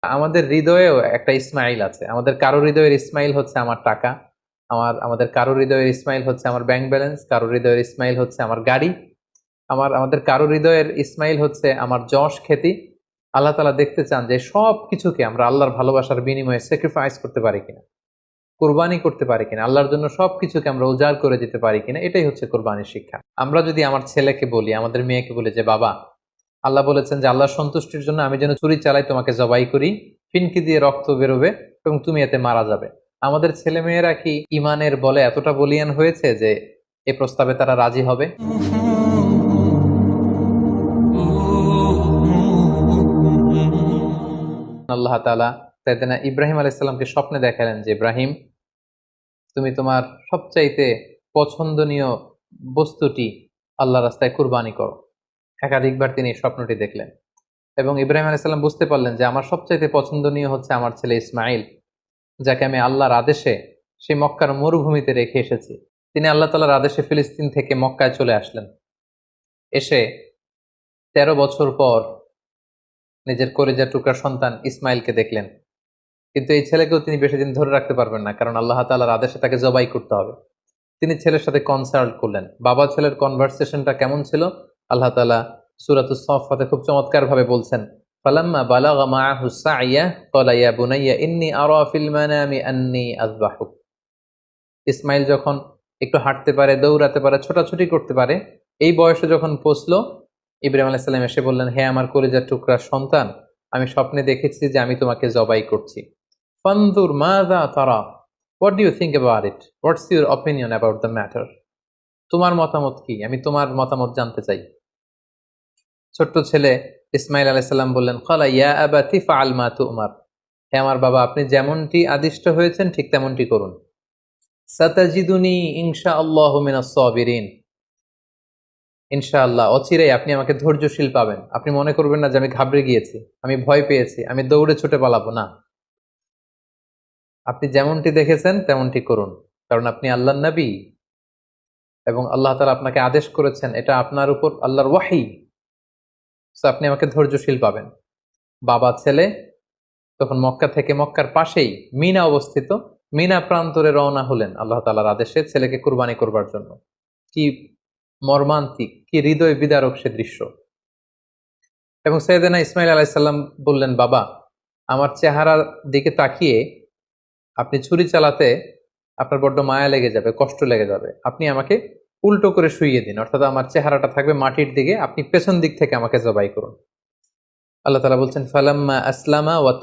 আমাদের হৃদয়েও একটা ইসমাইল আছে। আমাদের কারো হৃদয়ের ইসমাইল হচ্ছে আমার টাকা, আমাদের কারো হৃদয়ের ইসমাইল হচ্ছে আমার ব্যাংক ব্যালেন্স, কারো হৃদয়ের ইসমাইল হচ্ছে আমার গাড়ি, আমাদের কারো হৃদয়ের ইসমাইল হচ্ছে আমার যশ খ্যাতি। আল্লাহ তাআলা দেখতে চান যে সব কিছুকে আমরা আল্লাহর ভালোবাসার বিনিময়ে স্যাক্রিফাইস করতে পারি কিনা, কোরবানি করতে পারি কিনা, আল্লাহর জন্য সবকিছুকে আমরা উজাড় করে দিতে পারি কিনা। এটাই হচ্ছে কোরবানির শিক্ষা। আমরা যদি আমার ছেলেকে বলি, আমাদের মেয়েকে বলি যে বাবা, আল্লাহ বলেছেন যে আল্লাহর সন্তুষ্টির জন্য আমি যেন ছুরি চালাই, তোমাকে জবাই করি, ফিনকি দিয়ে রক্ত বেরোবে এবং তুমি এতে মারা যাবে। আমাদের ছেলে মেয়েরা কি ইমানের বলে এতটা বলিয়ান হয়েছে যে এ প্রস্তাবে তারা রাজি হবে? আল্লাহ তাআলা সাইয়েদনা ইব্রাহিম আলাইহিস সালামকে স্বপ্নে দেখালেন যে ইব্রাহিম, তুমি তোমার সবচাইতে পছন্দনীয় বস্তুটি আল্লাহর রাস্তায় কুরবানি করো। একাধিকবার তিনি এই স্বপ্নটি দেখলেন এবং ইব্রাহিম আলাইহিস সালাম বুঝতে পারলেন যে আমার সবচাইতে পছন্দনীয় হচ্ছে আমার ছেলে ইসমাইল, যাকে আমি আল্লাহর আদেশে সেই মক্কার মরুভূমিতে রেখে এসেছি। তিনি আল্লাহ তাআলার আদেশে ফিলিস্তিন থেকে মক্কায় চলে আসলেন। এসে ১৩ বছর পর নিজের কলিজার টুকরা সন্তান ইসমাইলকে দেখলেন। কিন্তু এই ছেলেকেও তিনি বেশি দিন ধরে রাখতে পারবেন না, কারণ আল্লাহ তাআলার আদেশে তাকে জবাই করতে হবে। তিনি ছেলের সাথে কনসাল্ট করলেন। বাবা ছেলের কনভারসেশনটা কেমন ছিল আল্লাহ তাআলা সূরাতুস সাফফাতে খুব চমৎকার ভাবে বলছেন, ফালাম্মা বালাগা মাআহু সাইয়া ক্বালা ইয়া বুনাইয়া ইন্নী আরা ফিল মানামি আন্নী আযবাহুক। ইসমাইল যখন একটু হাঁটতে পারে, দৌড়াতে পারে, ছোটাছুটি করতে পারে, এই বয়সে যখন পৌঁছলো, ইব্রাহিম আলাইহিস সালাম এসে বললেন, হে আমার কলিজার টুকরা সন্তান, আমি স্বপ্নে দেখেছি যে আমি তোমাকে জবাই করছি। ফানজুর মাযা তারা, what do you think about it, what's your opinion about the matter, তোমার মতামত কি, আমি তোমার মতামত জানতে চাই। ছোট্ট ছেলে ইসমাইল আলাইহিস সালাম বললেন, ক্বালা ইয়া আবাতি ফাআল মা তু'মার, হে আমার বাবা, আপনি যেমনটি আদিষ্ট হয়েছেন ঠিক তেমনটি করুন। সাতাজিদুনি ইনশাআল্লাহু মিনাস সাবিরিন, ইনশাআল্লাহ অচিরেই আপনি আমাকে ধৈর্যশীল পাবেন। আপনি মনে করবেন না যে আমি ঘাবড়ে গিয়েছি, আমি ভয় পেয়েছি, আমি দৌড়ে ছুটে পালাবো না। আপনি যেমনটি দেখেছেন তেমনটি করুন, কারণ আপনি আল্লাহর নবী এবং আল্লাহ তাআলা আপনাকে আদেশ করেছেন, এটা আপনার উপর আল্লাহর ওয়াহী। সো আপনি আমাকে ধৈর্যশীল পাবেন। বাবা ছেলে তখন মক্কা থেকে, মক্কার পাশেই মিনা অবস্থিত, মিনা প্রান্তরে রওনা হলেন আল্লাহ তাআলার আদেশে ছেলেকে কুরবানি করবার জন্য। কি মর্মান্তিক, কি হৃদয় বিদারক সে দৃশ্য। এবং সাইয়েদনা ইসমাইল আলাইহিস সালাম বললেন, বাবা, আমার চেহারার দিকে তাকিয়ে আপনি ছুরি চালাতে আপনার বড্ড মায়া লেগে যাবে, কষ্ট লেগে যাবে। আপনি আমাকে উল্টো করে শুইয়ে দিন, অর্থাৎ আমার চেহারাটা থাকবে মাটির দিকে, আপনি পেছন দিক থেকে আমাকে জবাই করুন। আল্লাহ তাআলা বলছেন, ফালাম্মা আসলামা ওয়া